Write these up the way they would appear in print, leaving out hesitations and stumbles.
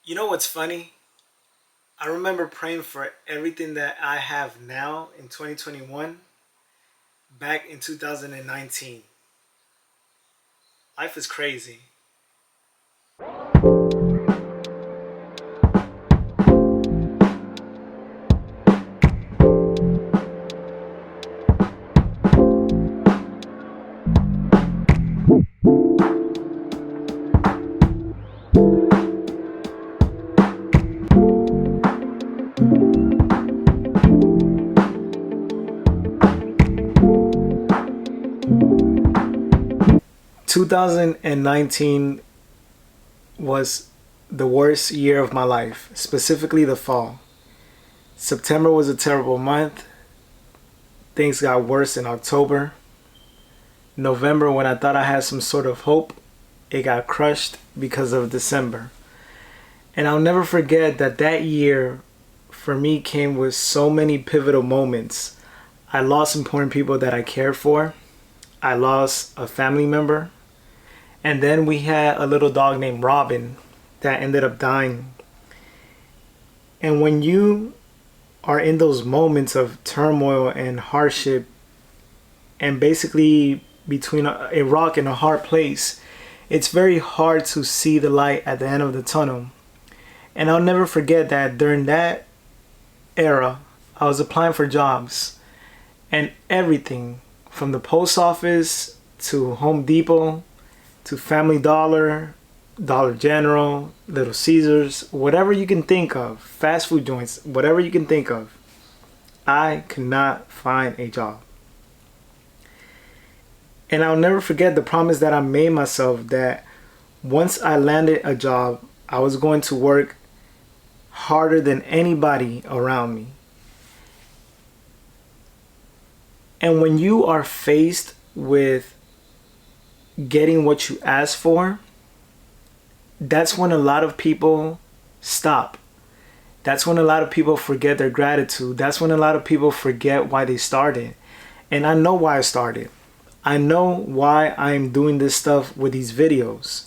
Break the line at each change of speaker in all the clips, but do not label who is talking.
You know what's funny? I remember praying for everything that I have now in 2021 back in 2019. Life is crazy. 2019 was the worst year of my life, specifically the fall. September was a terrible month. Things got worse in October. November, when I thought I had some sort of hope, it got crushed because of December. And I'll never forget that year for me came with so many pivotal moments. I lost important people that I cared for. I lost a family member. And then we had a little dog named Robin that ended up dying. And when you are in those moments of turmoil and hardship and basically between a rock and a hard place, it's very hard to see the light at the end of the tunnel. And I'll never forget that during that era, I was applying for jobs, and everything from the post office to Home Depot to Family Dollar, Dollar General, Little Caesars, whatever you can think of, fast food joints, whatever you can think of, I could not find a job. And I'll never forget the promise that I made myself that once I landed a job, I was going to work harder than anybody around me. And when you are faced with getting what you ask for, that's when a lot of people stop. That's when a lot of people forget their gratitude. That's when a lot of people forget why they started. And I know why I started. I know why I'm doing this stuff with these videos.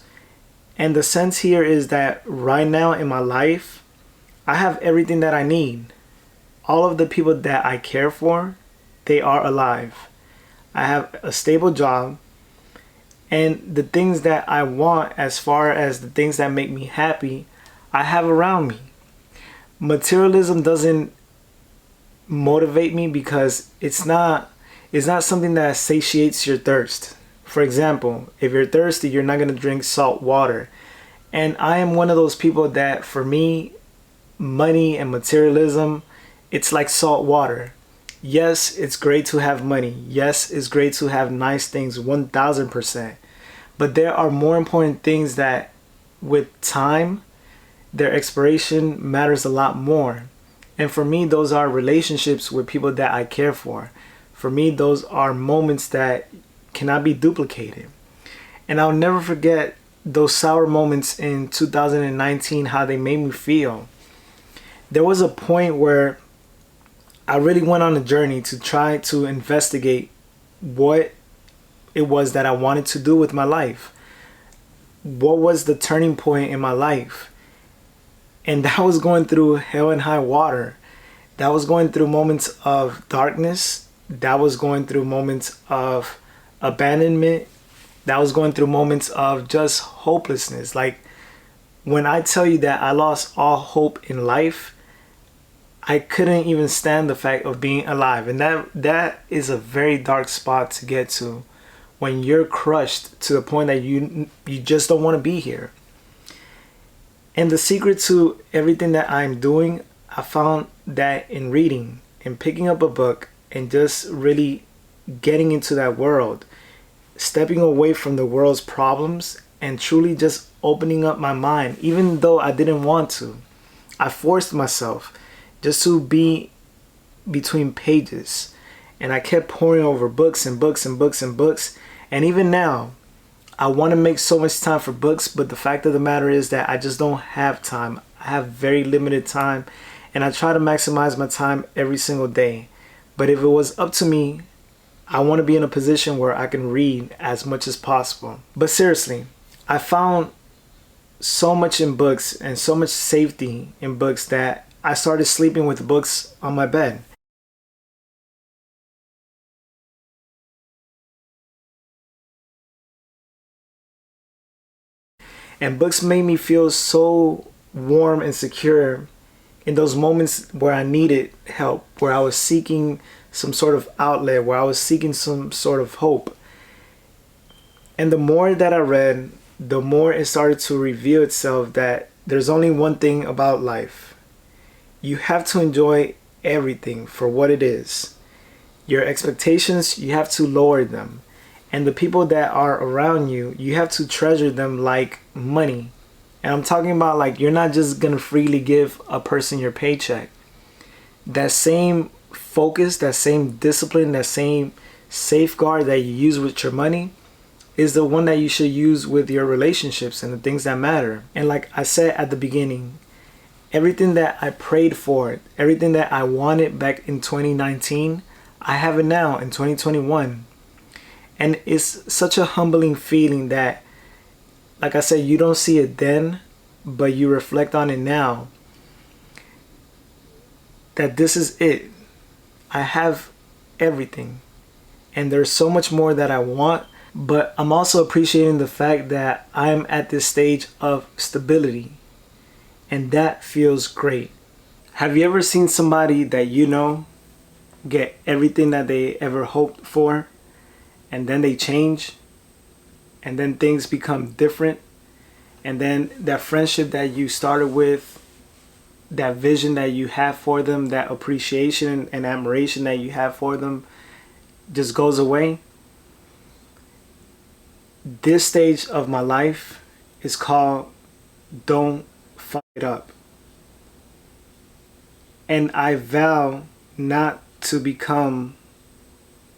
And the sense here is that right now in my life, I have everything that I need. All of the people that I care for, they are alive. I have a stable job. And the things that I want, as far as the things that make me happy, I have around me. Materialism doesn't motivate me because it's not something that satiates your thirst. For example, if you're thirsty, you're not going to drink salt water. And I am one of those people that, for me, money and materialism, it's like salt water. Yes, it's great to have money. Yes, it's great to have nice things, 1000%. But there are more important things that, with time, their expiration matters a lot more. And for me, those are relationships with people that I care for. For me, those are moments that cannot be duplicated. And I'll never forget those sour moments in 2019, how they made me feel. There was a point where I really went on a journey to try to investigate what it was that I wanted to do with my life. What was the turning point in my life? And that was going through hell and high water. That was going through moments of darkness. That was going through moments of abandonment. That was going through moments of just hopelessness. Like, when I tell you that I lost all hope in life, I couldn't even stand the fact of being alive. And that is a very dark spot to get to, when you're crushed to the point that you just don't want to be here. And the secret to everything that I'm doing, I found that in reading and picking up a book and just really getting into that world, stepping away from the world's problems and truly just opening up my mind, even though I didn't want to. I forced myself just to be between pages. And I kept pouring over books and books and books and books. And even now, I want to make so much time for books, but the fact of the matter is that I just don't have time. I have very limited time, and I try to maximize my time every single day. But if it was up to me, I want to be in a position where I can read as much as possible. But seriously, I found so much in books and so much safety in books that I started sleeping with books on my bed. And books made me feel so warm and secure in those moments where I needed help, where I was seeking some sort of outlet, where I was seeking some sort of hope. And the more that I read, the more it started to reveal itself that there's only one thing about life. You have to enjoy everything for what it is. Your expectations, you have to lower them. And the people that are around you, you have to treasure them like money. And I'm talking about like you're not just gonna freely give a person your paycheck. That same focus, that same discipline, that same safeguard that you use with your money is the one that you should use with your relationships and the things that matter. And like I said at the beginning, everything that I prayed for, everything that I wanted back in 2019, I have it now in 2021. And it's such a humbling feeling that, like I said, you don't see it then, but you reflect on it now. That this is it. I have everything. And there's so much more that I want, but I'm also appreciating the fact that I'm at this stage of stability. And that feels great. Have you ever seen somebody that you know get everything that they ever hoped for, and then they change, and then things become different, and then that friendship that you started with, that vision that you have for them, that appreciation and admiration that you have for them just goes away? This stage of my life is called don't fuck it up. And I vow not to become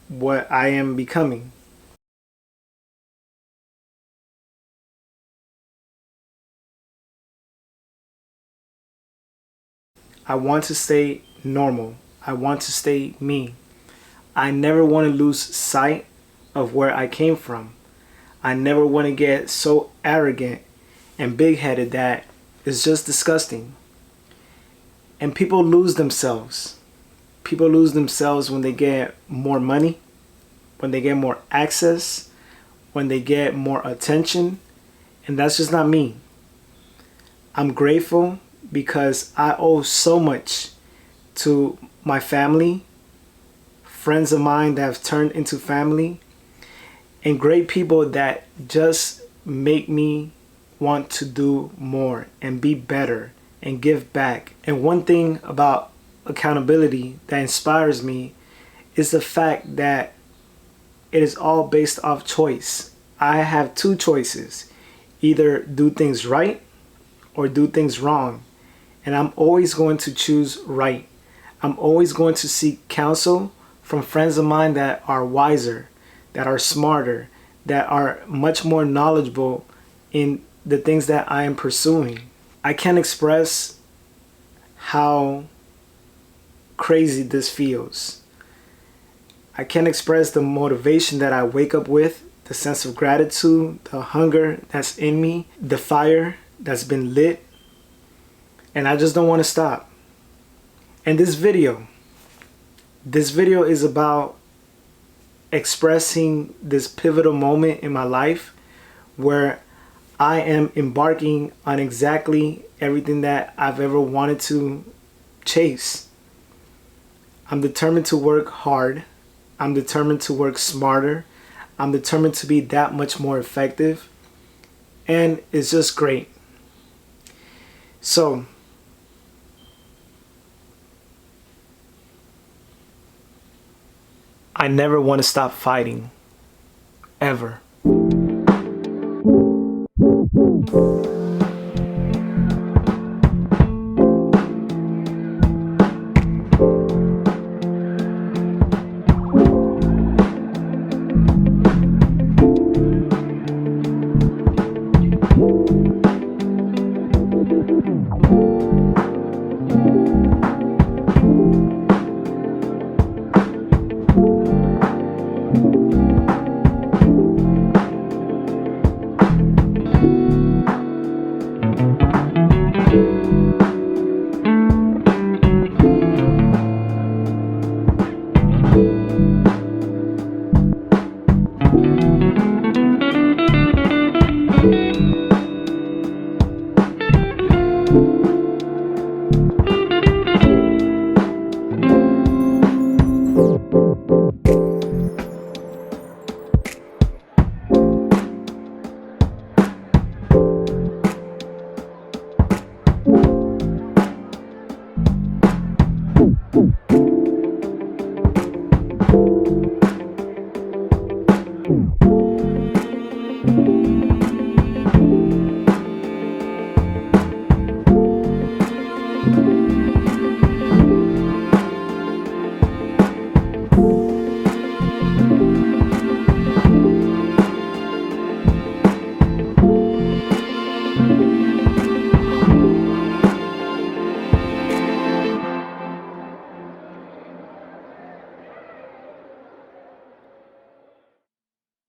what I am becoming. I want to stay normal. I want to stay me. I never want to lose sight of where I came from. I never want to get so arrogant and big-headed that it's just disgusting. And people lose themselves. People lose themselves when they get more money, when they get more access, when they get more attention. And that's just not me. I'm grateful because I owe so much to my family, friends of mine that have turned into family, and great people that just make me want to do more and be better and give back. And one thing about accountability that inspires me is the fact that it is all based off choice. I have two choices: either do things right or do things wrong. And I'm always going to choose right. I'm always going to seek counsel from friends of mine that are wiser, that are smarter, that are much more knowledgeable in the things that I am pursuing. I can't express how crazy this feels. I can't express the motivation that I wake up with, the sense of gratitude, the hunger that's in me, the fire that's been lit, and I just don't want to stop. And this video is about expressing this pivotal moment in my life where I am embarking on exactly everything that I've ever wanted to chase. I'm determined to work hard. I'm determined to work smarter. I'm determined to be that much more effective. And it's just great. So, I never want to stop fighting. Ever.